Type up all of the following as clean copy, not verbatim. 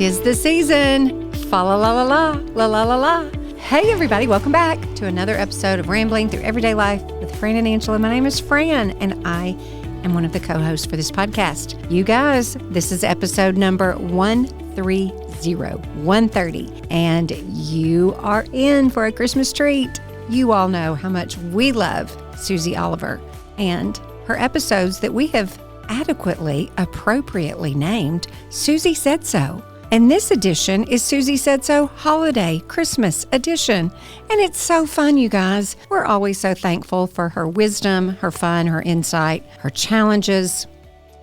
'Tis the season. Fa la la la la la la la la. Hey everybody, welcome back to another episode of Rambling Through Everyday Life with Fran and Angela. My name is Fran, and I am one of the co-hosts for this podcast. You guys, this is episode number 130, and you are in for a Christmas treat. You all know how much we love Susie Oliver and her episodes that we have adequately, appropriately named Susie Said So. And this edition is Susie Said So Holiday Christmas Edition. And it's so fun, you guys. We're always so thankful for her wisdom, her fun, her insight, her challenges,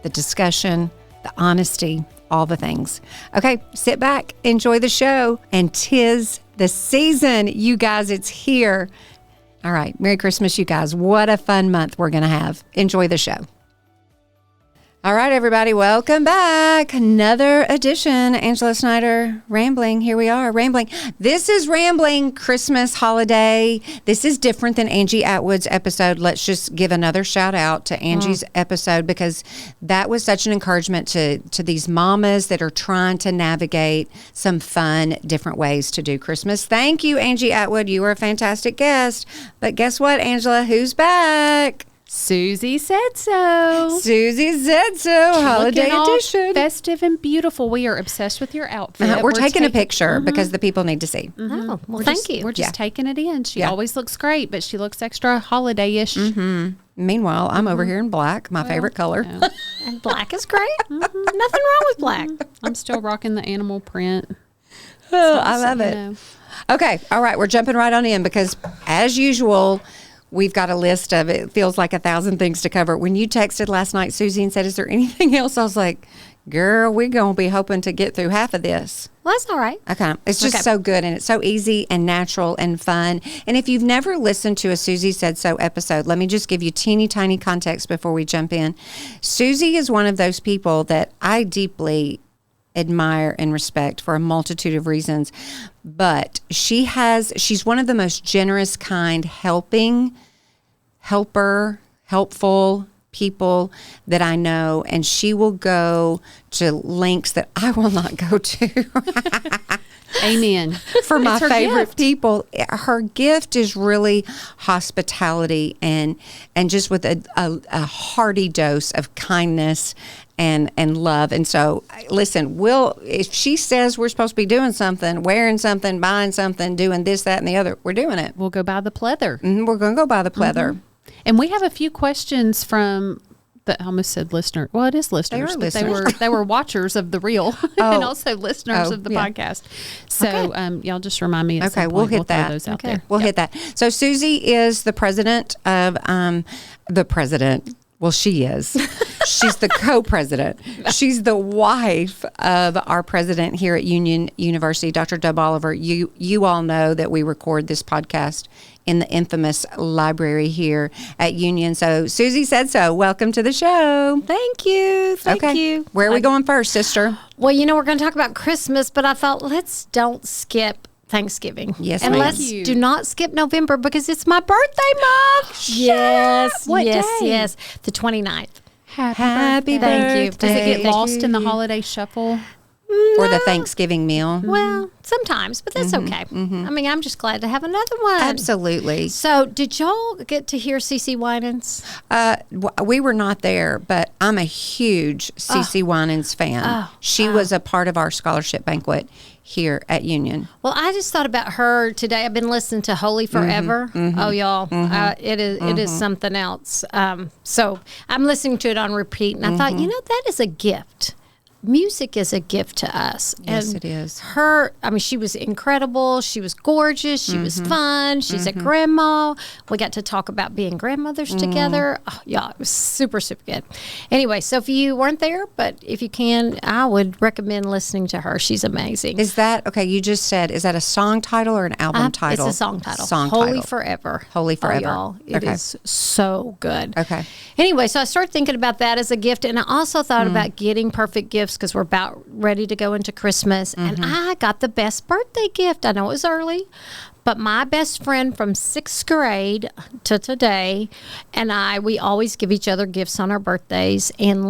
the discussion, the honesty, all the things. Okay, sit back, enjoy the show, and 'tis the season, you guys. It's here. All right, Merry Christmas, you guys. What a fun month we're going to have. Enjoy the show. All right, everybody, welcome back. Another edition, Angela Snyder, Rambling. Here we are, Rambling. This is Rambling Christmas Holiday. This is different than Angie Atwood's episode. Let's just give another shout out to Angie's episode, because that was such an encouragement to these mamas that are trying to navigate some fun, different ways to do Christmas. Thank you, Angie Atwood. You were a fantastic guest. But guess what, Angela? Who's back? Susie Said So. Susie Said So, holiday edition. Festive and beautiful. We are obsessed with your outfit. We're taking a picture because the people need to see. Oh, well, thank you. We're just taking it in. She always looks great, but she looks extra holiday-ish. Meanwhile, I'm over here in black, my favorite color. And black is great. Nothing wrong with black. I'm still rocking the animal print. I love it. Okay, all right, we're jumping right on in because, as usual, we've got a list of it. Feels like 1,000 things to cover. When you texted last night, Susie, and said, is there anything else? I was like, girl, we're going to be hoping to get through half of this. Well, that's all right. Okay. It's just so good, and it's so easy and natural and fun. And if you've never listened to a Susie Said So episode, let me just give you teeny tiny context before we jump in. Susie is one of those people that I deeply admire and respect for a multitude of reasons, but she's one of the most generous, kind, helpful people that I know, and she will go to lengths that I will not go to. Amen. For my favorite gift. people. Her gift is really hospitality and just with a hearty dose of kindness and love. And so, listen, if she says we're supposed to be doing something, wearing something, buying something, doing this, that, and the other, we're doing it. We'll go buy the pleather. We're going to go buy the pleather. And we have a few questions from I almost said listener. Well, it is listeners. They are listeners. But they were watchers of the reel and also listeners of the podcast. So y'all just remind me at some point. We'll hit that. Throw those out there. We'll hit that. So Susie is the president of the president. Well, she is. She's the co-president. She's the wife of our president here at Union University, Dr. Dub Oliver. You all know that we record this podcast in the infamous library here at Union. So Susie Said So. Welcome to the show. Thank you. Thank you. Where are we going first, sister? Well, we're going to talk about Christmas, but I thought don't skip Thanksgiving. Yes, and ma'am. do not skip November because it's my birthday month. Yes. What day? Yes. The 29th. Happy birthday. Thank you. Does it get lost in the holiday shuffle? Or the Thanksgiving meal? Well, sometimes, but that's okay. I mean, I'm just glad to have another one. Absolutely. So, did y'all get to hear CeCe Winans? We were not there, but I'm a huge CeCe Winans fan. She was a part of our scholarship banquet here at Union. Well, I just thought about her today. I've been listening to Holy Forever. Oh, y'all, it is something else. So I'm listening to it on repeat, and I thought, that is a gift. Music is a gift to us. Yes, and it is. She was incredible. She was gorgeous. She was fun. She's a grandma. We got to talk about being grandmothers together. Oh, yeah, it was super, super good. Anyway, so if you weren't there, but if you can, I would recommend listening to her. She's amazing. Is that, okay, you just said, is that a song title or an album title? It's a song title. Holy title. Forever. Holy Forever. Oh, y'all, it is so good. Okay. Anyway, so I started thinking about that as a gift, and I also thought about getting perfect gifts because we're about ready to go into Christmas, and I got the best birthday gift. I know it was early, But my best friend from 6th grade to today and we always give each other gifts on our birthdays. And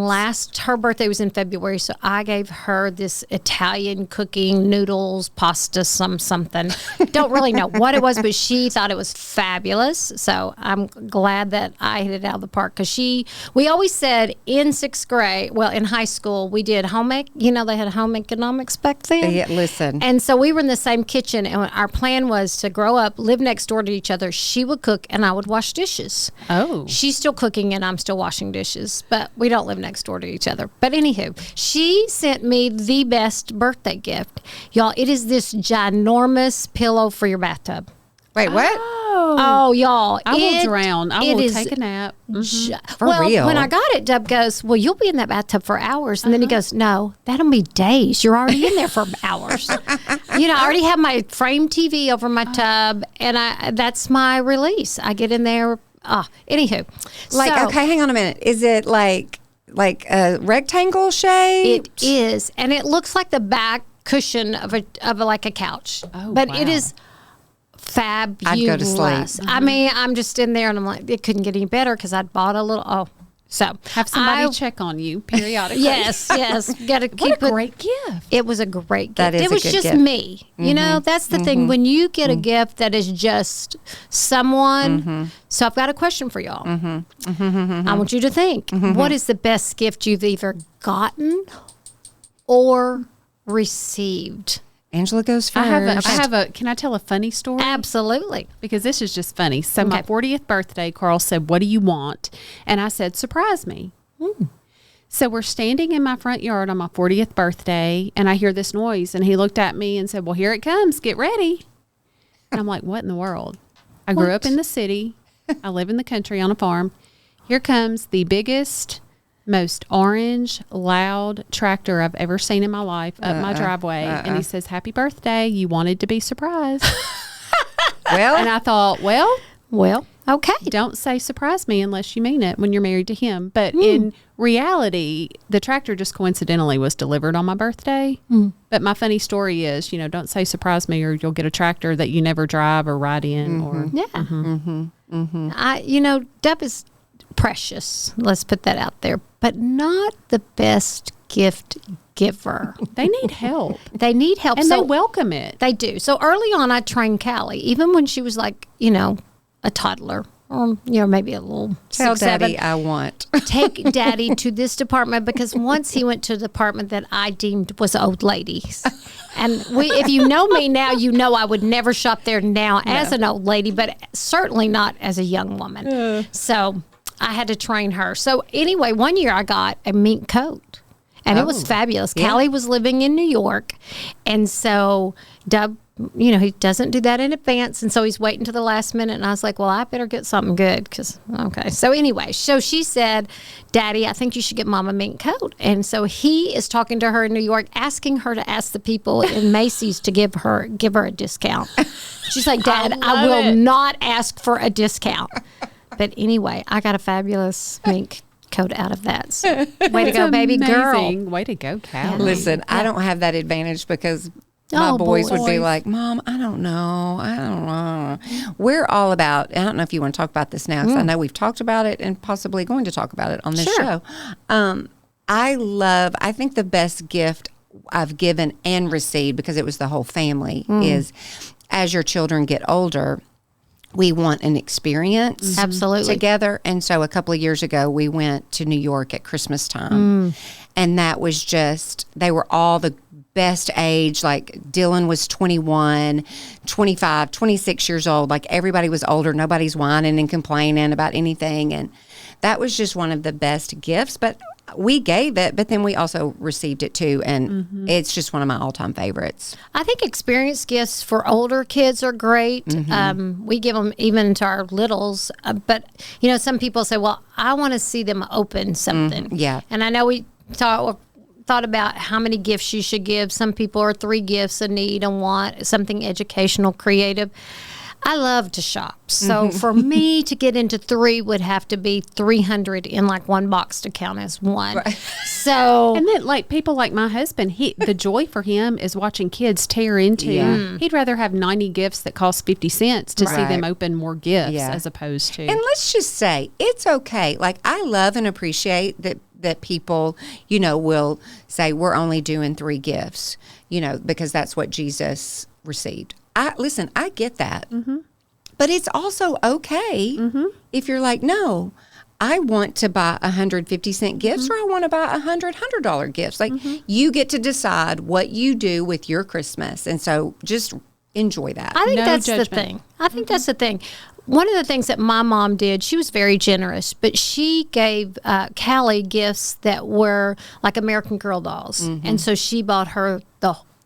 her birthday was in February, so I gave her this Italian cooking noodles, pasta, something. Don't really know what it was, but she thought it was fabulous. So I'm glad that I hit it out of the park because we always said in 6th grade, well, in high school, we did home ec. You know, they had home economics back then. Yeah, listen. And so we were in the same kitchen, and our plan was to grow up, live next door to each other. She would cook, and I would wash dishes. Oh. She's still cooking, and I'm still washing dishes, but we don't live next door to each other. But anywho, she sent me the best birthday gift. Y'all, it is this ginormous pillow for your bathtub. Wait, what? Oh, y'all. I will drown. I will take a nap. For real? When I got it, Dub goes, well, you'll be in that bathtub for hours. And then he goes, no, that'll be days. You're already in there for hours. I already have my frame TV over my tub, and that's my release. I get in there. Anywho. Okay, hang on a minute. Is it like a rectangle shape? It is. And it looks like the back cushion of a couch. Oh, but wow. it is fabulous. I'd go to sleep. I mean, I'm just in there and I'm like, it couldn't get any better because I'd bought a little. So have somebody check on you periodically. Yes. Got to keep What a great gift. It was a great gift. That is it was a good just gift. me. That's the thing. When you get a gift that is just someone. So I've got a question for y'all. I want you to think. What is the best gift you've either gotten or received? Angela goes first. Can I tell a funny story? Absolutely. Because this is just funny. So my 40th birthday, Carl said, what do you want? And I said, surprise me. So we're standing in my front yard on my 40th birthday, and I hear this noise. And he looked at me and said, well, here it comes. Get ready. And I'm like, what in the world? I grew up in the city. I live in the country on a farm. Here comes the biggest, most orange, loud tractor I've ever seen in my life up my driveway. And he says, happy birthday. You wanted to be surprised. Well, and I thought, well, okay. don't say surprise me unless you mean it when you're married to him. But in reality, the tractor just coincidentally was delivered on my birthday. But my funny story is, don't say surprise me or you'll get a tractor that you never drive or ride in. Or Deb is precious. Let's put that out there. But not the best gift giver. They need help. They need help. And they welcome it. They do. So early on, I trained Callie, even when she was like, a toddler. Or, maybe a little tell 6, Daddy 7. I want. Take Daddy to this department, because once he went to the department that I deemed was old ladies. And if you know me now, I would never shop there now as an old lady, but certainly not as a young woman. So I had to train her. So anyway, one year I got a mink coat, and it was fabulous. Yeah. Callie was living in New York, and so Dub, he doesn't do that in advance, and so he's waiting to the last minute, and I was like, well, I better get something good, okay. So anyway, so she said, Daddy, I think you should get Mom a mink coat. And so he is talking to her in New York, asking her to ask the people in Macy's to give her a discount. She's like, Dad, I will not ask for a discount. But anyway, I got a fabulous mink coat out of that. So, way to go, baby girl. Way to go, Callie. Listen, I don't have that advantage because my boys would be like, Mom, I don't know. We're all about, I don't know if you want to talk about this now, because I know we've talked about it and possibly going to talk about it on this show. I think the best gift I've given and received, because it was the whole family, is as your children get older, we want an experience Absolutely together. And so a couple of years ago, we went to New York at Christmas time. And that was just, they were all the best age. Like Dylan was 21, 25, 26 years old. Like everybody was older. Nobody's whining and complaining about anything. And that was just one of the best gifts. But we gave it, but then we also received it too. And it's just one of my all-time favorites. I think experience gifts for older kids are great. We give them even to our littles. But, some people say, well, I want to see them open something. Yeah. And I know we thought about how many gifts you should give. Some people are 3 gifts, a need, a want, something educational, creative. I love to shop. So for me to get into 3 would have to be 300 in like one box to count as one. Right. So And then, like, people like my husband, the joy for him is watching kids tear into. Yeah. He'd rather have 90 gifts that cost 50 cents to see Right. them open more gifts Yeah. as opposed to. And let's just say it's okay. Like, I love and appreciate that people, will say we're only doing 3 gifts, because that's what Jesus received. I get that. But it's also okay if you're like, no, I want to buy 150-cent gifts or I want to buy $100 gifts. Like, you get to decide what you do with your Christmas. And so just enjoy that. I think No that's judgment. the thing. I think that's the thing. One of the things that my mom did, she was very generous, but she gave Callie gifts that were like American Girl dolls. And so she bought her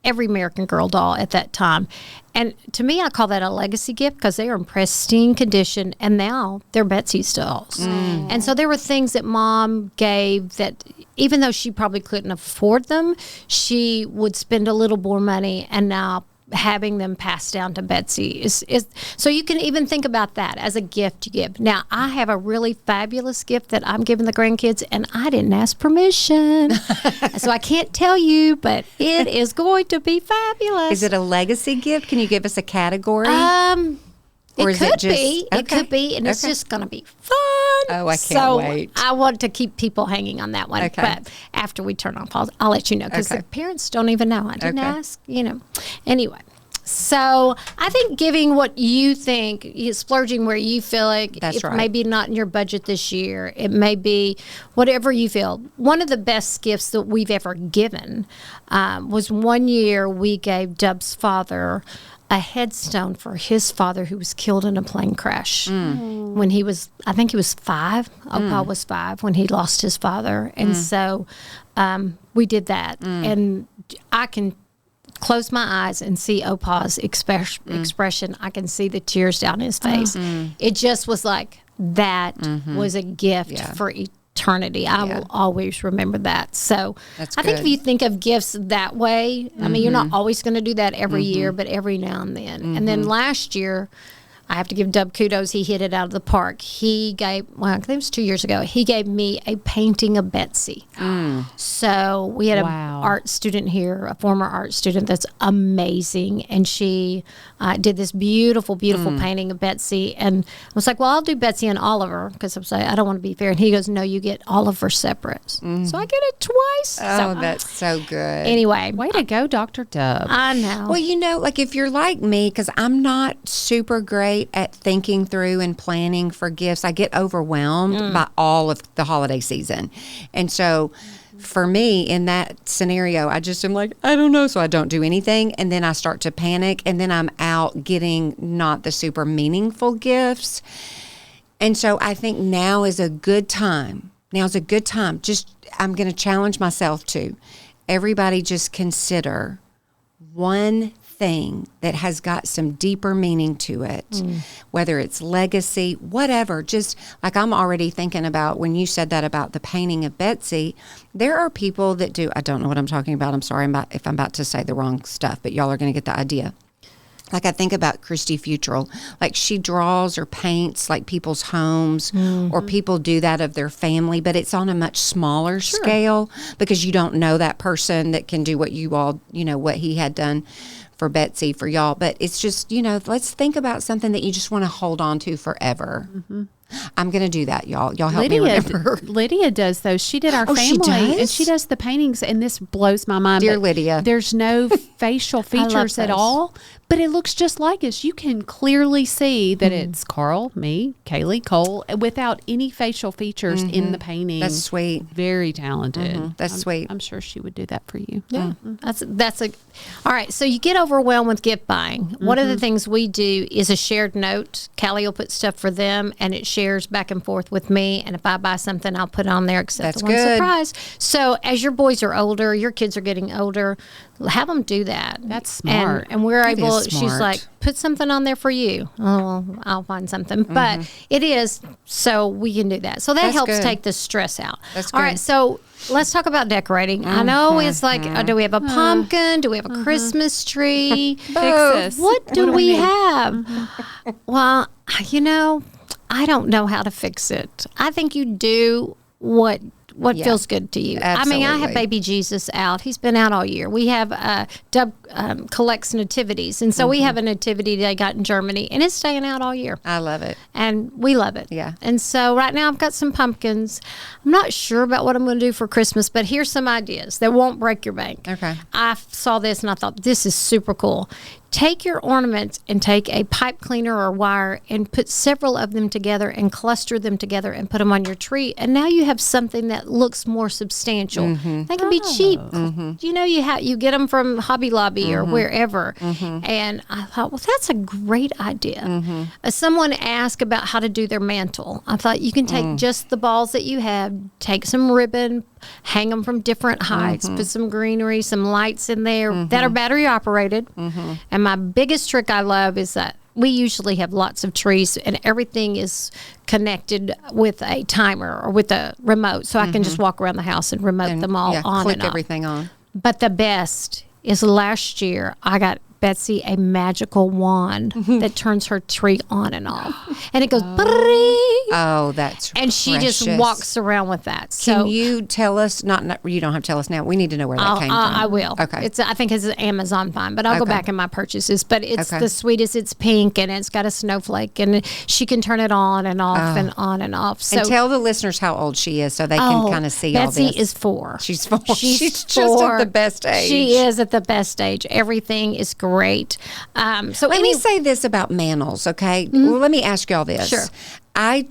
every American Girl doll at that time. And to me, I call that a legacy gift because they are in pristine condition, and now they're Betsy's dolls. And so there were things that Mom gave that, even though she probably couldn't afford them, she would spend a little more money, and now having them passed down to Betsy is so you can even think about that as a gift you give. Now, I have a really fabulous gift that I'm giving the grandkids, and I didn't ask permission. So I can't tell you, but it is going to be fabulous. Is it a legacy gift? Can you give us a category? Or It is it could just- be. It okay. could be, and it's Okay. just going to be fun. Oh, I can't so wait. I want to keep people hanging on that one. Okay. But after we turn off, I'll let you know because Okay. the parents don't even know. I didn't Okay. ask, Anyway, so I think giving what you think, splurging where you feel like That's it right. may be not in your budget this year. It may be whatever you feel. One of the best gifts that we've ever given was one year we gave Dub's father a headstone for his father who was killed in a plane crash when he was, I think he was 5. Opa was 5 when he lost his father. And so we did that. And I can close my eyes and see Opa's expression. I can see the tears down his face. It just was like, that was a gift Yeah. for eternity. I will always remember that. So That's I think if good. you think of gifts that way, I mean, you're not always going to do that every year, but every now and then. And then last year, I have to give Dub kudos. He hit it out of the park. He gave, I think it was 2 years ago, he gave me a painting of Betsy. So we had Wow. an art student here, a former art student that's amazing. And she did this beautiful, beautiful painting of Betsy. And I was like, well, I'll do Betsy and Oliver because I was like, I don't want to be fair. And he goes, no, you get Oliver separate. So I get it twice. Oh, that's so good. Anyway, Way to go, Dr. Dub. I know. Well, like if you're like me, because I'm not super great at thinking through and planning for gifts, I get overwhelmed by all of the holiday season. And so for me in that scenario, I just am like, I don't know. So I don't do anything. And then I start to panic. And then I'm out getting not the super meaningful gifts. And so I think now is a good time. Now's a good time. I'm going to challenge myself to everybody just consider one thing that has got some deeper meaning to it, whether it's legacy, whatever. Just like I'm already thinking about when you said that about the painting of Betsy, there are people that do, I don't know what I'm talking about. I'm sorry if I'm about to say the wrong stuff, but y'all are going to get the idea. Like I think about Christy Futrell, like she draws or paints like people's homes or people do that of their family, but it's on a much smaller scale because you don't know that person that can do what you all, what he had done for Betsy, for y'all. But it's just, let's think about something that you just want to hold on to forever. I'm going to do that, y'all. Y'all help me remember. Lydia does those. She did our Oh, she family, and does? she does the paintings, and this blows my mind. Dear but Lydia. There's no facial features at those. all, but it looks just like us. You can clearly see that it's Carl, me, Kaylee, Cole, without any facial features in the painting. That's sweet. Very talented. That's sweet. I'm sure she would do that for you. Yeah, that's a. All right, so you get overwhelmed with gift buying. One of the things we do is a shared note. Callie will put stuff for them, and it's shared shares back and forth with me, and if I buy something, I'll put it on there, except That's the one good. surprise. So as your boys are older, your kids are getting older, have them do that. That's smart. And we're That able, is she's smart. like, put something on there for you. Oh, well, I'll find something. But it is, so we can do that. So that That's helps good. take the stress out. That's All good. right, so let's talk about decorating. I know it's like, do we have a pumpkin? Do we have a Christmas tree? Fix this. What do we need? have? Well, you know, I don't know how to fix it. I think you do what Yeah. feels good to you. I mean, I have Absolutely. baby Jesus out. He's been out all year. We have Dub collects nativities, and so we have a nativity they got in Germany, and it's staying out all year. I love it. And we love it. Yeah. And so right now I've got some pumpkins. I'm not sure about what I'm going to do for Christmas, but here's some ideas that won't break your bank. Okay. I saw this and I thought, this is super cool. Take your ornaments and take a pipe cleaner or wire and put several of them together and cluster them together and put them on your tree. And now you have something that looks more substantial. They can be cheap. You know, you get them from Hobby Lobby or wherever. And I thought, well, that's a great idea. Someone asked about how to do their mantle. I thought you can take just the balls that you have, take some ribbon, hang them from different heights, put some greenery, some lights in there that are battery operated. And my biggest trick I love is that we usually have lots of trees and everything is connected with a timer or with a remote. So I can just walk around the house and remote them all on click and off. everything on. But the best is last year I got Betsy a magical wand that turns her tree on and off. And it goes, Oh, that's and she just precious. walks around with that. So Can you tell us? Not you don't have to tell us now. We need to know where that came from. I will. Okay. It's I think it's an Amazon find, but I'll go Okay. back in my purchases. But it's Okay. the sweetest. It's pink and it's got a snowflake, and she can turn it on and off and on and off. So and tell the listeners how old she is so they can kind of see Betsy all this. is 4. She's 4. She's She's just at 4. the best age. She is at the best age. Everything is great. So Let me say this about mantles, okay? Well, let me ask y'all this. Sure. I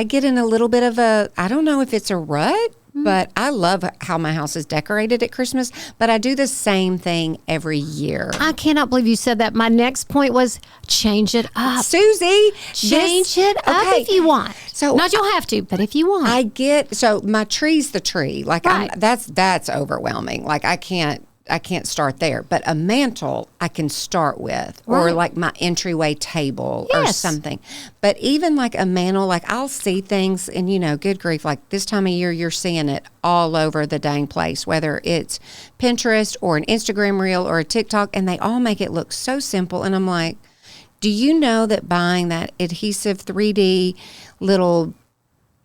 get in a little bit of a, I don't know if it's a rut, but I love how my house is decorated at Christmas, but I do the same thing every year. I cannot believe you said that. My next point was change it up. Susie, Change it up okay. if you want. So not you'll have to, but if you want. I get, so my tree's the tree. Like Right. that's overwhelming. Like I can't start there, but a mantle I can start with, or Right. like my entryway table or Yes. something. But even like a mantle, like I'll see things and good grief, like this time of year, you're seeing it all over the dang place, whether it's Pinterest or an Instagram reel or a TikTok, and they all make it look so simple. And I'm like, do you know that buying that adhesive 3D little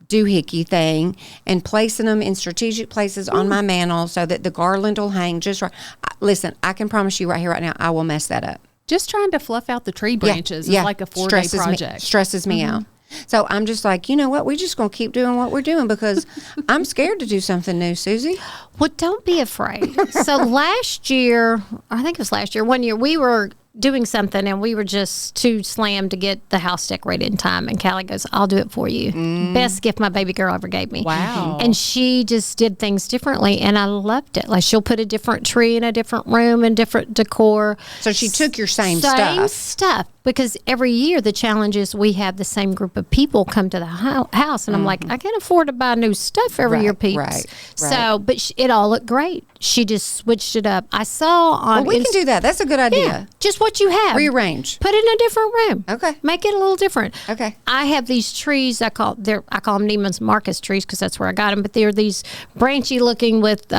doohickey thing and placing them in strategic places on my mantle so that the garland will hang just right. Listen, I can promise you right here, right now, I will mess that up. Just trying to fluff out the tree branches is like a 4-day project. Stresses me out. So I'm just like, you know what? We're just going to keep doing what we're doing because I'm scared to do something new, Susie. Well, don't be afraid. So last year, I think it was last year, one year, we were doing something and we were just too slammed to get the house decorated in time. And Callie goes, I'll do it for you. Best gift my baby girl ever gave me. Wow. And she just did things differently. And I loved it. Like she'll put a different tree in a different room and different decor. So she took your same Same stuff. stuff. Because every year the challenge is we have the same group of people come to the house. And I'm like, I can't afford to buy new stuff every year, peeps. Right. So, but it all looked great. She just switched it up. I saw on Well, we can do that. That's a good idea. Yeah, just what you have. Rearrange. Put it in a different room. Okay. Make it a little different. Okay. I have these trees. I call them Neiman's Marcus trees because that's where I got them. But they're these branchy looking with. They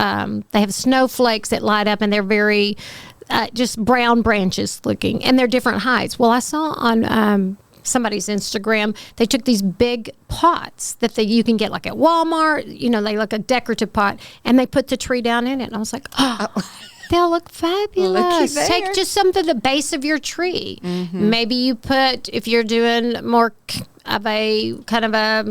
have snowflakes that light up, and they're very just brown branches looking, and they're different heights. Well, I saw on somebody's Instagram, they took these big pots that you can get like at Walmart, they look a decorative pot, and they put the tree down in it. And I was like, oh. They'll look fabulous. Looky Take there. just something the base of your tree. Maybe you put, if you're doing more of a kind of a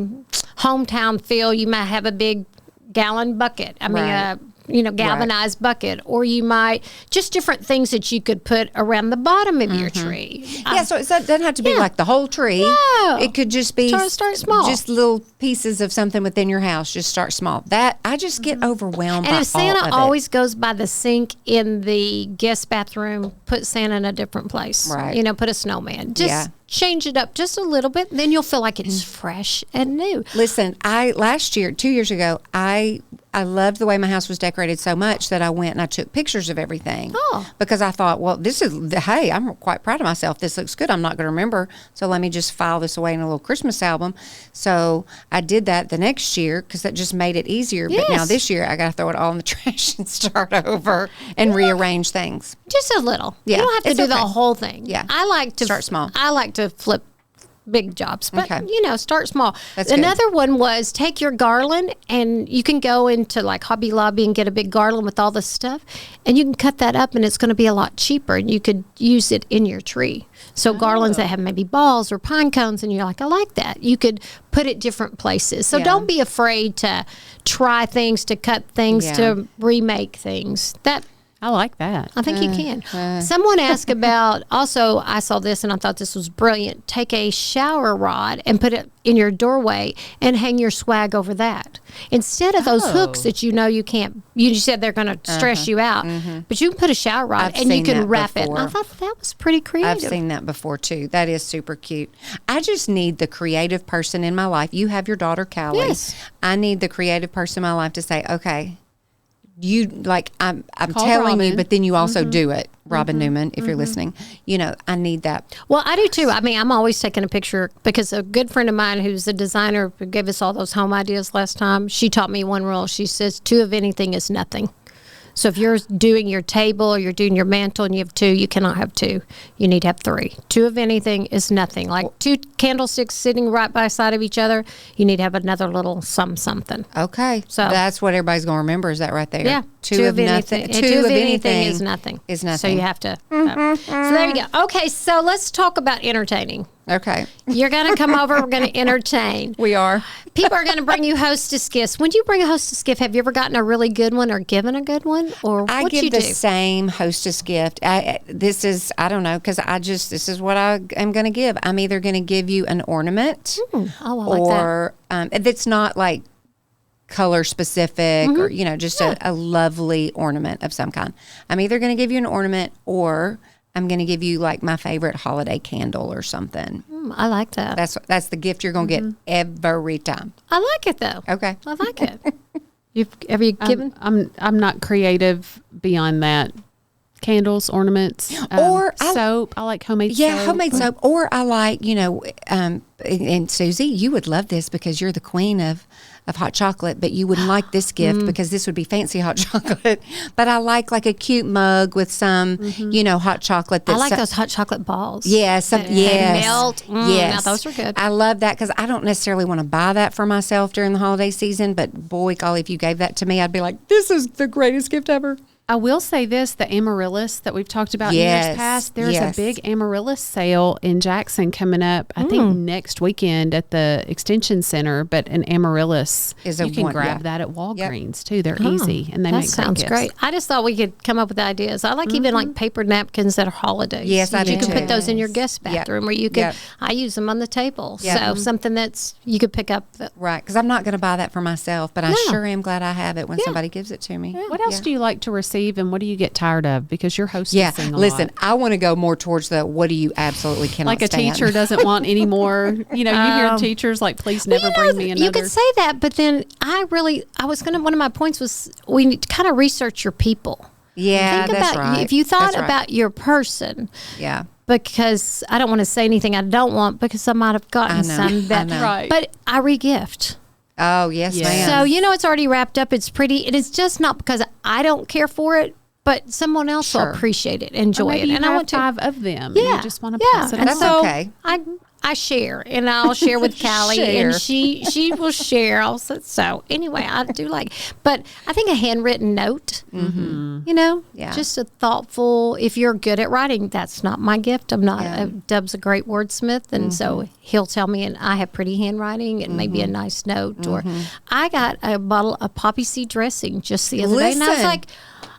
hometown feel, you might have a big gallon bucket. Right. Galvanized bucket, or you might just different things that you could put around the bottom of your tree. Yeah, so it doesn't have to be like the whole tree. No. It could just be Start small. just little pieces of something within your house. Just start small. That I just get overwhelmed And by if Santa all of always goes by the sink in the guest bathroom, put Santa in a different place. Right. Put a snowman. Just Yeah. change it up just a little bit. Then you'll feel like it's fresh and new. Listen, last year, 2 years ago, I loved the way my house was decorated so much that I went and I took pictures of everything. Oh. Because I thought, well, hey, I'm quite proud of myself. This looks good. I'm not going to remember. So let me just file this away in a little Christmas album. So I did that the next year because that just made it easier. Yes. But now this year, I got to throw it all in the trash and start over and rearrange things. just a little. Yeah. You don't have to do the okay. whole thing. Yeah. I like to start small. I like to flip big jobs, but start small. That's Another good. one was take your garland, and you can go into like Hobby Lobby and get a big garland with all this stuff, and you can cut that up, and it's going to be a lot cheaper, and you could use it in your tree. So garlands that have maybe balls or pine cones, and you're like, I like that. You could put it different places. So don't be afraid to try things, to cut things, to remake things. I like that. I think you can. Someone asked about, also, I saw this and I thought this was brilliant. Take a shower rod and put it in your doorway and hang your swag over that. Instead of those hooks that you can't, you said they're going to stress you out, but you can put a shower rod and you can wrap it. And I thought that was pretty creative. I've seen that before too. That is super cute. I just need the creative person in my life. You have your daughter, Callie. Yes. I need the creative person in my life to say, okay, you like I'm Call telling Robin. you, but then you also do it, Robin Newman, if you're listening. I need that. Well, I do too. I mean, I'm always taking a picture because a good friend of mine who's a designer who gave us all those home ideas last time, she taught me one rule. She says 2 of anything is nothing. So if you're doing your table or you're doing your mantle and you have 2, you cannot have 2. You need to have 3. 2 of anything is nothing. Like 2 candlesticks sitting right by side of each other, you need to have another little something. Okay. So that's what everybody's going to remember, is that right there? Yeah. 2 of nothing. And 2 of anything is nothing. Is nothing. So you have to. So there you go. Okay, so let's talk about entertaining. Okay. You're going to come over. We're going to entertain. We are. People are going to bring you hostess gifts. When you bring a hostess gift, have you ever gotten a really good one or given a good one? Or I what give you the do? same hostess gift. I don't know, because this is what I am going to give. I'm either going to give you an ornament Oh, I like or that's not like color specific or, just a lovely ornament of some kind. I'm either going to give you an ornament or I'm going to give you like my favorite holiday candle or something. I like that. That's the gift you're going to get every time. I like it though. Okay. I like it. Have you given? I'm not creative beyond that. Candles, ornaments, or soap. I like homemade soap. Yeah, homemade soap. Or I like, and Susie, you would love this because you're the queen of hot chocolate, but you wouldn't like this gift because this would be fancy hot chocolate. But I like a cute mug with some, hot chocolate. I like those hot chocolate balls. Yeah, They melt. Yes. Now those are good. I love that because I don't necessarily want to buy that for myself during the holiday season. But boy, golly, if you gave that to me, I'd be like, this is the greatest gift ever. I will say this, the amaryllis that we've talked about in years past, there's a big amaryllis sale in Jackson coming up, I think next weekend at the Extension Center, but an amaryllis, you can grab that at Walgreens too. They're easy and they make great sounds gifts. great. I just thought we could come up with ideas. I like even like paper napkins that are holidays. Yes, I do You can too. put those in your guest bathroom or you could, I use them on the table. So something that's, you could pick up. Right, because I'm not going to buy that for myself, but I sure am glad I have it when somebody gives it to me. What else do you like to receive and what do you get tired of? Because you're hostessing a listen, lot. I want to go more towards the what do you absolutely cannot Like a stand. teacher doesn't want any more, you hear teachers like, please never bring me another. You could say that, but then one of my points was we need to kind of research your people. Yeah, Think that's about, right. if you thought That's right. about your person. Yeah. Because I don't want to say anything I don't want because I might have gotten some that. I know. Right. But I regift. Oh, yes, Yes. ma'am. So, it's already wrapped up. It's pretty. It is just not because I don't care for it, but someone else will appreciate it, enjoy Or maybe it. you And I have want to. 5 of them. Yeah. You just want to pass it and on. That's so okay. I share, and I'll share with Callie, Share. and she will share also. So anyway, I do but I think a handwritten note, just a thoughtful. If you're good at writing, that's not my gift. I'm not. Dub's a great wordsmith, and so he'll tell me, and I have pretty handwriting, and maybe a nice note. Or I got a bottle of poppy seed dressing just the other day, and I was Listen. like,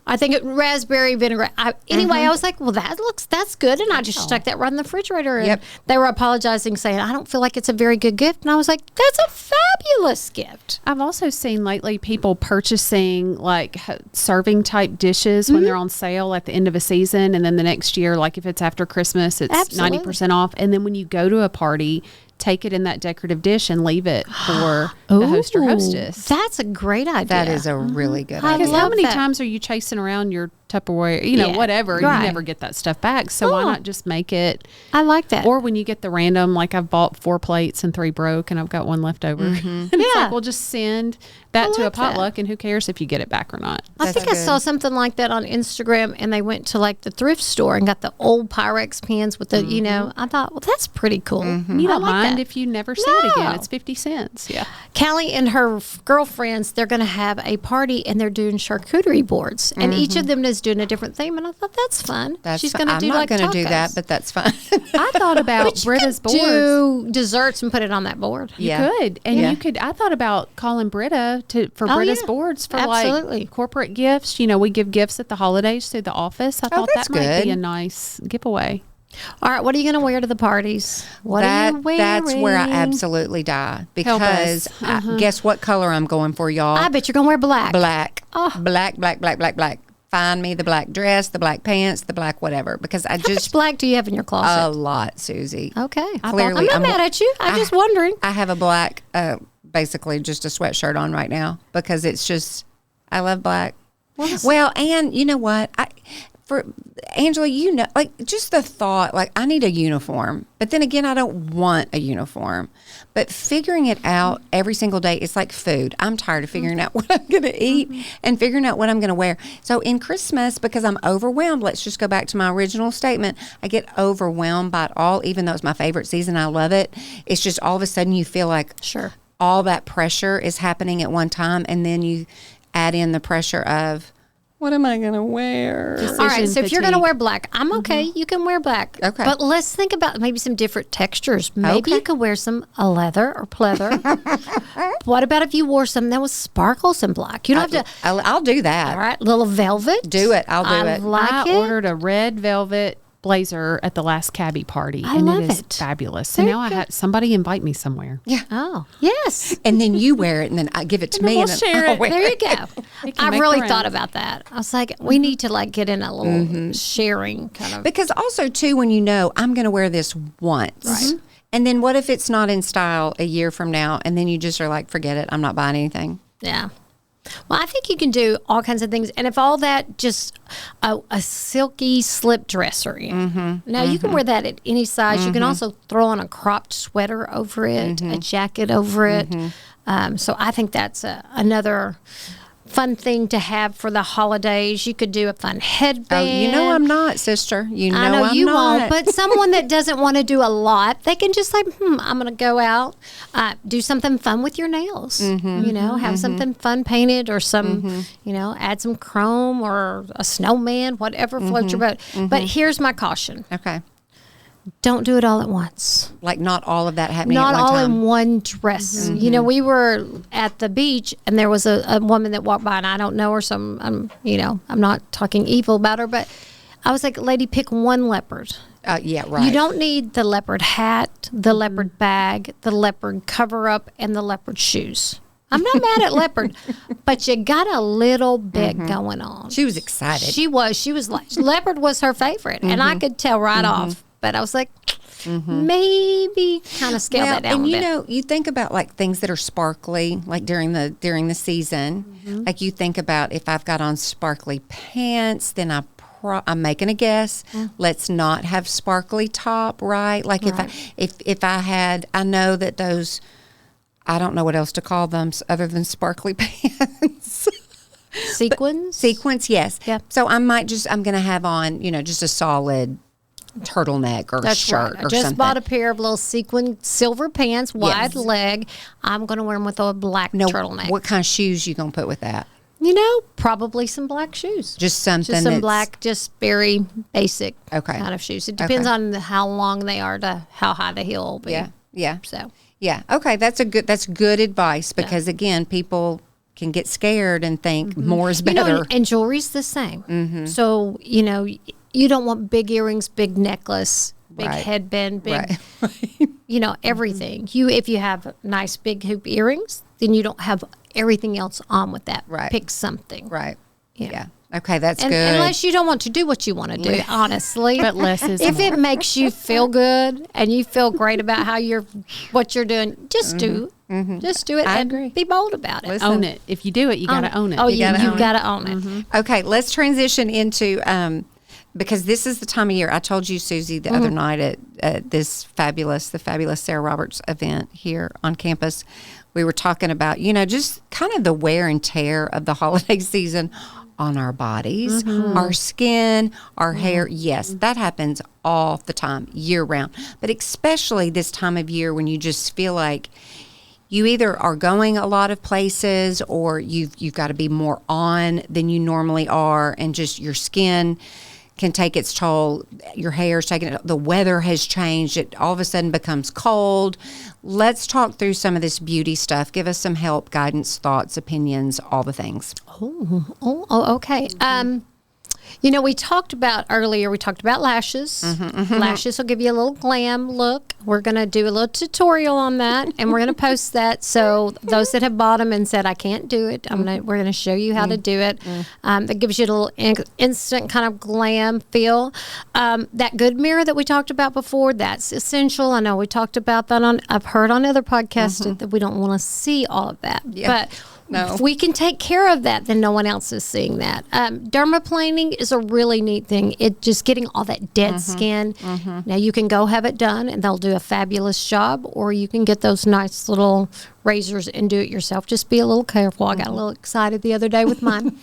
I think raspberry vinaigrette. Anyway, I was like, well, that's good. And I just stuck that right in the refrigerator. And they were apologizing, saying, I don't feel like it's a very good gift. And I was like, that's a fabulous gift. I've also seen lately people purchasing like serving type dishes when they're on sale at the end of a season. And then the next year, like if it's after Christmas, it's 90% off. And then when you go to a party, take it in that decorative dish and leave it for the host or hostess. That's a great idea. That is a really good idea. Because how many times are you chasing around your Tupperware, whatever, right. you never get that stuff back. So why not just make it? I like that. Or when you get the random, like I've bought 4 plates and 3 broke and I've got 1 left over. And it's like, we'll just send that to a potluck and who cares if you get it back or not. I think I saw something like that on Instagram and they went to like the thrift store and got the old Pyrex pans with the, I thought, well, that's pretty cool. You don't mind if you never see it again. It's 50 cents. Yeah. Callie and her girlfriends, they're going to have a party and they're doing charcuterie boards. And each of them is doing a different theme. And I thought, that's fun. She's going to do like tacos. I'm not going to do that, but that's fun. I thought about Britta's boards. Do desserts and put it on that board. You could. And you could. I thought about calling Britta for Britta's boards for like corporate gifts. We give gifts at the holidays through the office. I thought that might be a nice giveaway. All right, what are you going to wear to the parties? What are you wearing? That's where I absolutely die because guess what color I'm going for, y'all? I bet you're going to wear black. Black. Black. Find me the black dress, the black pants, the black whatever. Because How much black do you have in your closet? A lot, Susie. Okay. Clearly, I'm not mad at you. I'm just wondering. I have a black, basically just a sweatshirt on right now because it's just, I love black. Well, and you know what? For Angela, like just the thought, like I need a uniform, but then again, I don't want a uniform. But figuring it out every single day, it's like food. I'm tired of figuring out what I'm going to eat and figuring out what I'm going to wear. So in Christmas, because I'm overwhelmed, let's just go back to my original statement. I get overwhelmed by it all, even though it's my favorite season. I love it. It's just all of a sudden you feel like all that pressure is happening at one time, and then you add in the pressure of, what am I going to wear? All right, so if you're going to wear black, I'm okay. You can wear black. Okay. But let's think about maybe some different textures. Maybe you could wear some leather or pleather. What about if you wore something that was sparkles and black? You don't have to. I'll do that. All right, little velvet. Do it. I'll do it. I ordered a red velvet blazer at the last cabbie party. I love it is fabulous. So now I had somebody invite me somewhere. Yeah. Oh, yes. And then you wear it and then I give it to me. We'll share it. There you go. I really thought about that. I was like, we need to like get in a little sharing kind of. Because also too, when I'm going to wear this once. Right. And then what if it's not in style a year from now? And then you just are like, forget it. I'm not buying anything. Yeah. Well, I think you can do all kinds of things. And if all that, just a silky slip dress or now you can wear that at any size. You can also throw on a cropped sweater over it, a jacket over it. So I think that's another fun thing to have for the holidays. You could do a fun headband. Oh, I'm not, sister. I know you not. won't. But someone that doesn't want to do a lot, they can just like, I'm going to go out, do something fun with your nails. Have something fun painted or some, add some chrome or a snowman, whatever floats your boat. But here's my caution. Okay. Don't do it all at once. Like not all of that happening Not at one all time. in one dress. We were at the beach and there was a woman that walked by and I don't know her, so I'm not talking evil about her, but I was like, lady, pick one leopard. Yeah, right. You don't need the leopard hat, the leopard bag, the leopard cover up, and the leopard shoes. I'm not mad at leopard, but you got a little bit going on. She was excited. She was like, leopard was her favorite, and I could tell right off. But I was like, maybe kind of scale that down a bit. And you think about like things that are sparkly, like during the season. Like you think about if I've got on sparkly pants, then I'm making a guess. Let's not have sparkly top, right? Like if I had, I know that those, I don't know what else to call them other than sparkly pants. Sequins, yes. Yep. So I'm going to have on, just a solid turtleneck or shirt or I just something. bought a pair of little sequin silver pants, wide leg. I'm going to wear them with a black turtleneck. What kind of shoes you going to put with that? Probably some black shoes. Just something Just some black, just very basic kind of shoes. It depends on how long they are to how high the heel will be. Yeah. So. Yeah. Okay. That's good advice because again, people can get scared and think more is better. And jewelry's the same. So, you don't want big earrings, big necklace, big headband, big, everything. If you have nice big hoop earrings, then you don't have everything else on with that. Right. Pick something. Right. Yeah. Okay, that's good. Unless you don't want to do what you want to do, honestly. But less is if more. it makes you feel good and you feel great about what you're doing, just do it. Just do it and agree. be bold about it. Listen. Own it. If you do it, you got to own it. Oh, you gotta own it. got to own it. Okay, let's transition into because this is the time of year. I told you, Susie, the other night at the fabulous Sarah Roberts event here on campus, we were talking about, just kind of the wear and tear of the holiday season on our bodies, our skin, our hair. Yes, that happens all the time, year round. But especially this time of year when you just feel like you either are going a lot of places or you've got to be more on than you normally are, and just your skin can take its toll. Your hair's taking it. The weather has changed. It all of a sudden becomes cold. Let's talk through some of this beauty stuff. Give us some help, guidance, thoughts, opinions, all the things. Okay. We talked about lashes. Lashes will give you a little glam look. We're going to do a little tutorial on that, and we're going to post that. So those that have bought them and said, I can't do it, we're going to show you how to do it. That gives you a little instant kind of glam feel. That good mirror that we talked about before, that's essential. I know we talked about that I've heard on other podcasts that we don't want to see all of that. Yeah. But No. if we can take care of that, then no one else is seeing that. Dermaplaning is a really neat thing. It just getting all that dead skin. Now you can go have it done, and they'll do a fabulous job, or you can get those nice little razors and do it yourself. Just be a little careful. I got a little excited the other day with mine.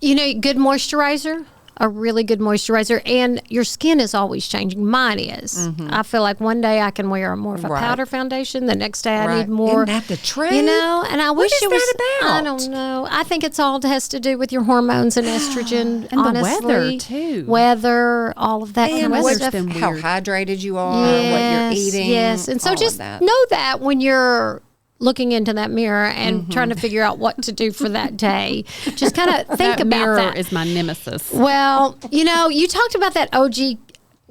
Good moisturizer. A really good moisturizer, and your skin is always changing. Mine is. I feel like one day I can wear more of a powder foundation. The next day I need more. Isn't that the truth? And I wish is it was. that about? I don't know. I think it's all has to do with your hormones and estrogen. And honestly. the weather too. Weather, all of that kind of weather's stuff. been How weird. hydrated you are, what you're eating. Yes, and so all just of that. know that when you're looking into that mirror and trying to figure out what to do for that day, just kind of think That about mirror that. is my nemesis. Well, you talked about that OG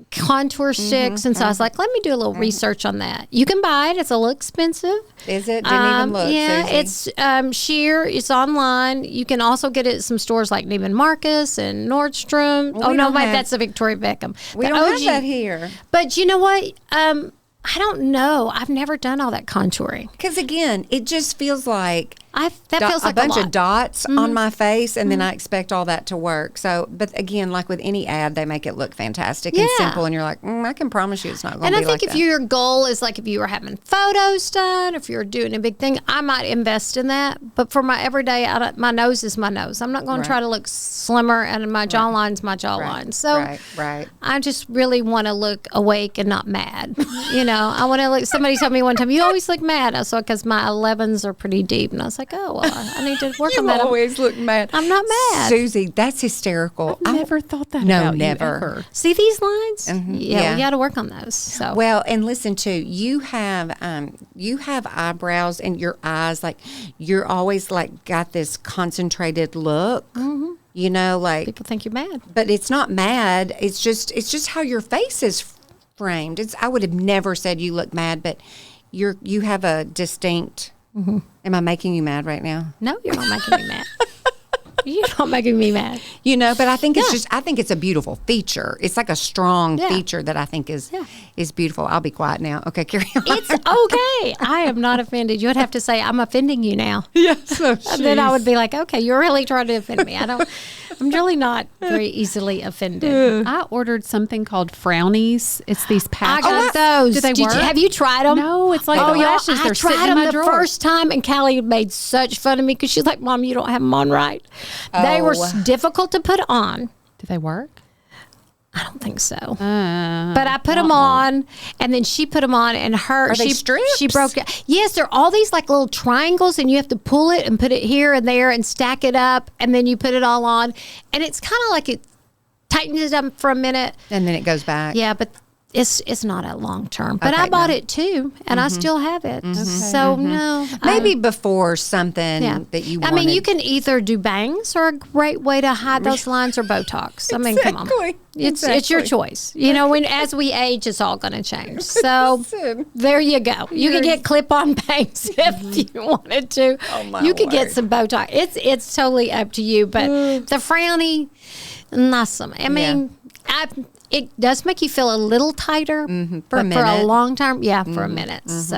contour sticks, and so I was like, let me do a little research on that. You can buy it. It's a little expensive. Is it? Didn't even look, Yeah, Susie. it's sheer. It's online. You can also get it at some stores like Neiman Marcus and Nordstrom. Well, we don't have- that's a Victoria Beckham. We The don't OG have that here. But you know what? I don't know. I've never done all that contouring. Because again, it just feels like That feels like a bunch lot. of dots on my face, and then I expect all that to work. So, but again, like with any ad, they make it look fantastic and Yeah. simple, and you're like, I can promise you it's not going And to I be think like if that. your goal is like if you were having photos done, if you're doing a big thing, I might invest in that. But for my everyday, my nose is my nose. I'm not going to try to look slimmer, and my jawline's my jawline. So right. I just really want to look awake and not mad. I want to look. Somebody told me one time, you always look mad. I saw because my 11s are pretty deep, and I was like, oh well, I need to work on that. You always look mad. I'm not mad. Susie, that's hysterical. I've never thought that No, about never. you ever. See these lines? Yeah. We got to work on those. So Well, and listen too, you have eyebrows, and your eyes, like you're always like got this concentrated look. Like people think you're mad. but it's not mad. It's just how your face is framed. I would have never said you look mad, but you have a distinct. Am I making you mad right now? No, you're not making me mad. You're not making me mad. But I think I think it's a beautiful feature. It's like a strong Yeah. feature that I think is beautiful. I'll be quiet now. Okay, carry on. It's okay. I am not offended. You would have to say, I'm offending you now. yes. And then I would be like, okay, you're really trying to offend me. I'm really not very easily offended. I ordered something called Frownies. It's these I patches. got those. Do they work? Have you tried them? No, it's like Oh, the y'all, lashes. I They're tried sitting in them my the drawer. first time, and Callie made such fun of me because she's like, Mom, you don't have them on right. They were difficult to put on. Do they work? I don't think so. But I put them on, and then she put them on, and Are they strips? She broke it. Yes, they're all these like little triangles, and you have to pull it and put it here and there and stack it up, and then you put it all on, and it's kind of like it tightens it up for a minute. And then it goes back. Yeah, but it's not a long term. But Okay, I bought no. it too, and I still have it. So no, Maybe before something that you wanted. I mean, you can either do bangs or a great way to hide those lines or Botox. I mean, come on. It's your choice. You know, as we age, it's all going to change. So there you go. You can get clip-on bangs if you wanted to. Oh, my you could get word. some Botox. It's totally up to you. But the frowny, not so much. I mean, it does make you feel a little tighter, For a but for a minute. long time, for a minute. So,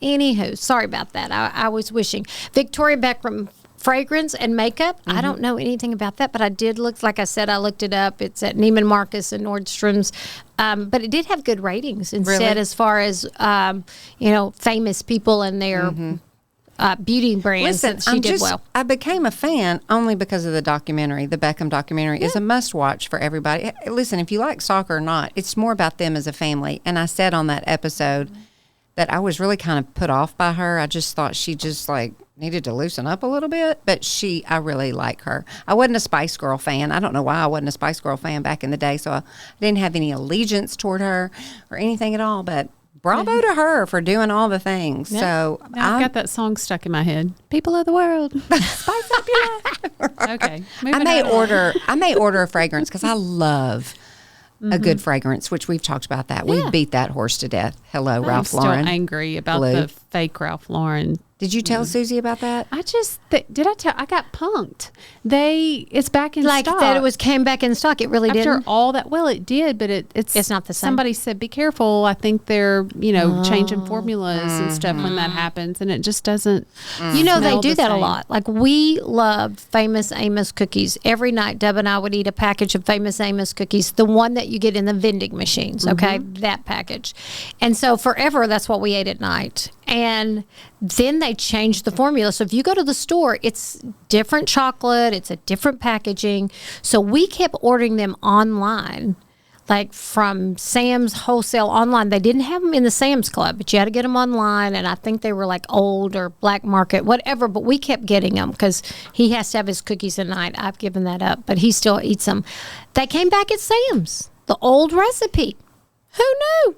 anywho, sorry about that. I was wishing Victoria Beckham fragrance and makeup. I don't know anything about that, but I did look. Like I said, I looked it up. It's at Neiman Marcus and Nordstrom's, but it did have good ratings instead, Really? as far as famous people and their. Beauty brands. Listen, That she did well. I became a fan only because of the documentary. The Beckham documentary is a must-watch for everybody. Listen, if you like soccer or not, it's more about them as a family. And I said on that episode that I was really kind of put off by her. I just thought she just needed to loosen up a little bit. But I really like her. I wasn't a Spice Girl fan. I don't know why I wasn't a Spice Girl fan back in the day. So I didn't have any allegiance toward her or anything at all. But bravo to her for doing all the things. Yeah. So Now I've got that song stuck in my head. People of the world, spice up your life. Okay, I may order a fragrance because I love a good fragrance, which we've talked about that. We beat that horse to death. Hello, I'm Ralph still Lauren. angry about Blue. the fake Ralph Lauren. Did you tell Susie about that? I just did. I tell. I got punked. It's back in Like stock. that, it came back in stock. It really After didn't. all that, well, it did, but it's not the same. Somebody said, "Be careful." I think they're changing formulas and stuff when that happens, and it just doesn't. You know, they smell do the that a same. lot. Like, we loved Famous Amos cookies. Every night, Deb and I would eat a package of Famous Amos cookies, the one that you get in the vending machines, okay? That package. And so forever, that's what we ate at night. And then they changed the formula. So if you go to the store, it's different chocolate, it's a different packaging. So we kept ordering them online, like from Sam's Wholesale online. They didn't have them in the Sam's Club, but you had to get them online. And I think they were like old or black market, whatever. But we kept getting them because he has to have his cookies at night. I've given that up, but he still eats them. They came back at Sam's, the old recipe. Who knew?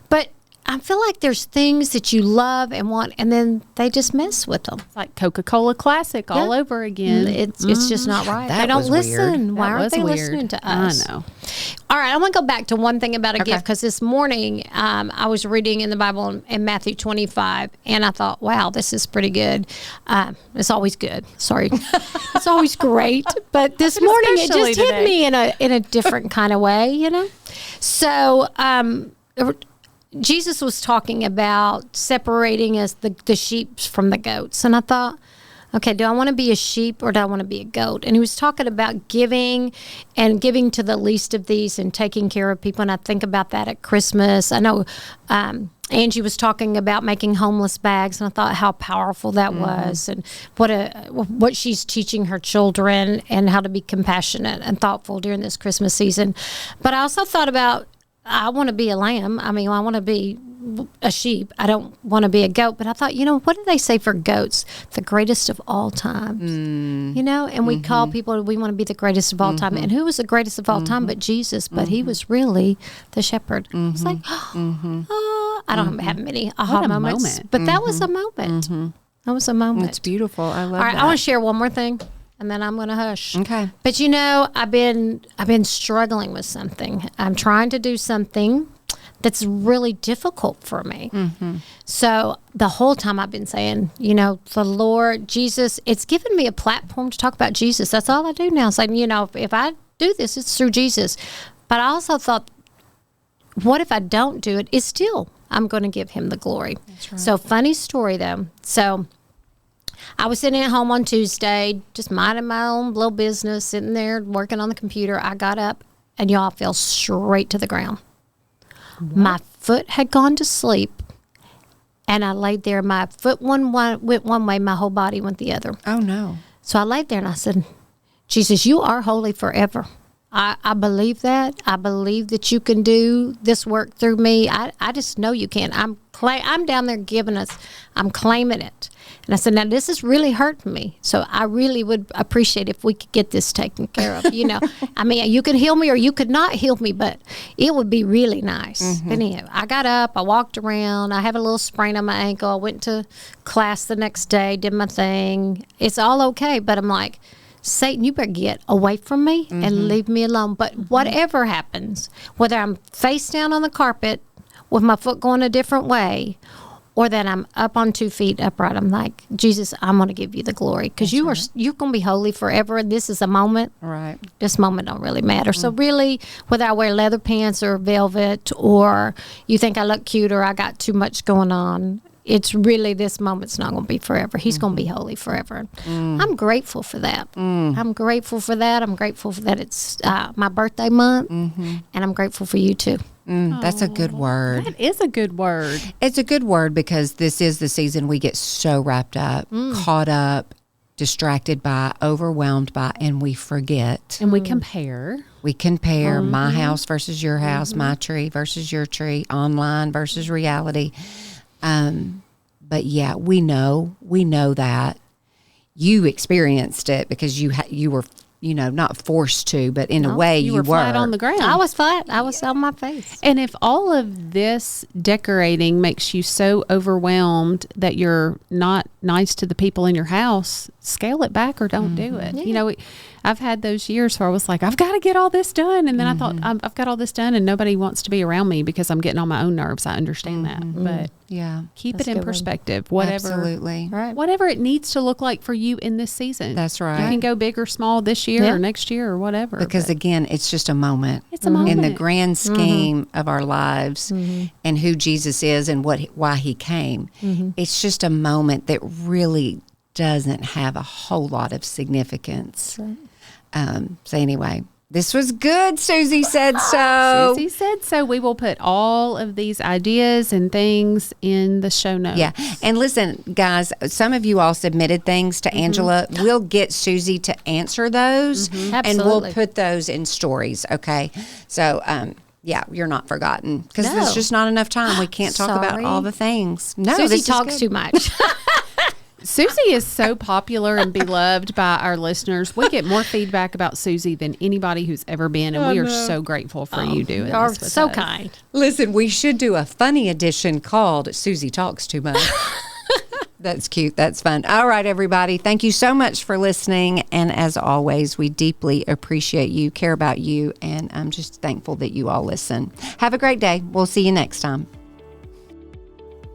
But I feel like there's things that you love and want, and then they just mess with them. It's like Coca-Cola Classic all over again. It's just not right. That They don't was weird. listen. Why That aren't was they weird. listening to us? I know. All right, I want to go back to one thing about a Okay. gift, because this morning I was reading in the Bible in Matthew 25, and I thought, wow, this is pretty good. It's always good. Sorry. It's always great. But this morning it especially just hit today. me in a different kind of way, you know? So Jesus was talking about separating us, the sheep from the goats. And I thought, okay, do I want to be a sheep or do I want to be a goat? And he was talking about giving and giving to the least of these and taking care of people. And I think about that at Christmas. I know Angie was talking about making homeless bags, and I thought how powerful that was, and what she's teaching her children, and how to be compassionate and thoughtful during this Christmas season. But I also thought about, I want to be a lamb. I mean, I want to be a sheep. I don't want to be a goat. But I thought, what do they say for goats? The greatest of all times. And we call people, we want to be the greatest of all time. And who was the greatest of all time but Jesus? But he was really the shepherd. It's like, I don't have many aha What a moments. moment. But that was a moment. That was a moment. It's beautiful. I love All right, that. I want to share one more thing, and then I'm going to hush. Okay. But I've been struggling with something. I'm trying to do something that's really difficult for me. So the whole time I've been saying, the Lord, Jesus, it's given me a platform to talk about Jesus. That's all I do now. It's like, if I do this, it's through Jesus. But I also thought, what if I don't do it? It's still, I'm going to give him the glory. That's right. So funny story though. So I was sitting at home on Tuesday, just minding my own little business, sitting there working on the computer. I got up, and y'all fell straight to the ground. What? My foot had gone to sleep, and I laid there. My foot went one way, my whole body went the other. Oh, no. So I laid there, and I said, Jesus, you are holy forever. I believe that. I believe that you can do this work through me. I just know you can. I'm down there giving us, I'm claiming it. And I said, now this is really hurting me. So I really would appreciate if we could get this taken care of. I mean, you could heal me or you could not heal me, but it would be really nice. Anyhow, I got up, I walked around. I have a little sprain on my ankle. I went to class the next day, did my thing. It's all okay. But I'm like, Satan, you better get away from me and leave me alone. But whatever happens, whether I'm face down on the carpet with my foot going a different way, or that I'm up on 2 feet upright, I'm like, Jesus, I'm going to give you the glory because you're going to be holy forever. And this is a moment. Right. This moment don't really matter. So really, whether I wear leather pants or velvet, or you think I look cute or I got too much going on, it's really, this moment's not going to be forever. He's going to be holy forever. I'm grateful for that. I'm grateful for that. I'm grateful for that it's my birthday month, and I'm grateful for you too. That's a good word. That is a good word. It's a good word because this is the season we get so wrapped up, caught up, distracted by, overwhelmed by, and we forget. And we compare. We compare my house versus your house, my tree versus your tree, online versus reality. But yeah, we know that you experienced it because you were, not forced to, but in a way you were flat on the ground. I was flat. I was on my face. And if all of this decorating makes you so overwhelmed that you're not nice to the people in your house, scale it back or don't do it. Yeah. I've had those years where I was like, I've got to get all this done. And then I thought, I've got all this done and nobody wants to be around me because I'm getting on my own nerves. I understand that. But yeah, keep That's it a in good one. perspective. Whatever, absolutely. Right. whatever it needs to look like for you in this season. That's right. You can go big or small this year or next year or whatever. Because but again, it's just a moment. it's a moment. In the grand scheme of our lives and who Jesus is and why he came. It's just a moment that really doesn't have a whole lot of significance. Right. So anyway, this was good. Susie said so. Susie said so. We will put all of these ideas and things in the show notes. Yeah. And listen, guys, some of you all submitted things to Angela. We'll get Susie to answer those and we'll Absolutely. put those in stories. Okay. So, yeah, you're not forgotten because No. there's just not enough time. We can't talk about Sorry. all the things. No, Susie this is talks good. too much. Susie is so popular and beloved by our listeners. We get more feedback about Susie than anybody who's ever been, and we are so grateful for you doing You're this with so us. kind. Listen, we should do a funny edition called Susie Talks Too Much. That's cute. That's fun. All right, everybody. Thank you so much for listening. And as always, we deeply appreciate you, care about you, and I'm just thankful that you all listen. Have a great day. We'll see you next time.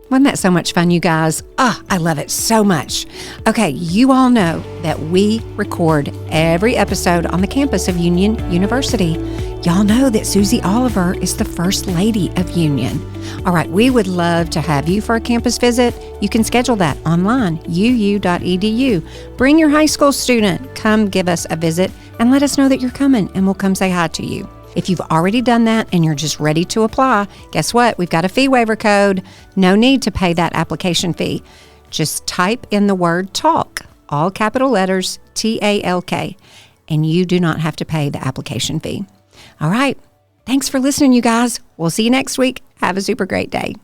Wasn't that so much fun, you guys? I love it so much. Okay, you all know that we record every episode on the campus of Union University. Y'all know that Susie Oliver is the First Lady of Union. All right, we would love to have you for a campus visit. You can schedule that online, uu.edu. Bring your high school student. Come give us a visit and let us know that you're coming, and we'll come say hi to you. If you've already done that and you're just ready to apply, guess what? We've got a fee waiver code. No need to pay that application fee. Just type in the word TALK, all capital letters, TALK, and you do not have to pay the application fee. All right. Thanks for listening, you guys. We'll see you next week. Have a super great day.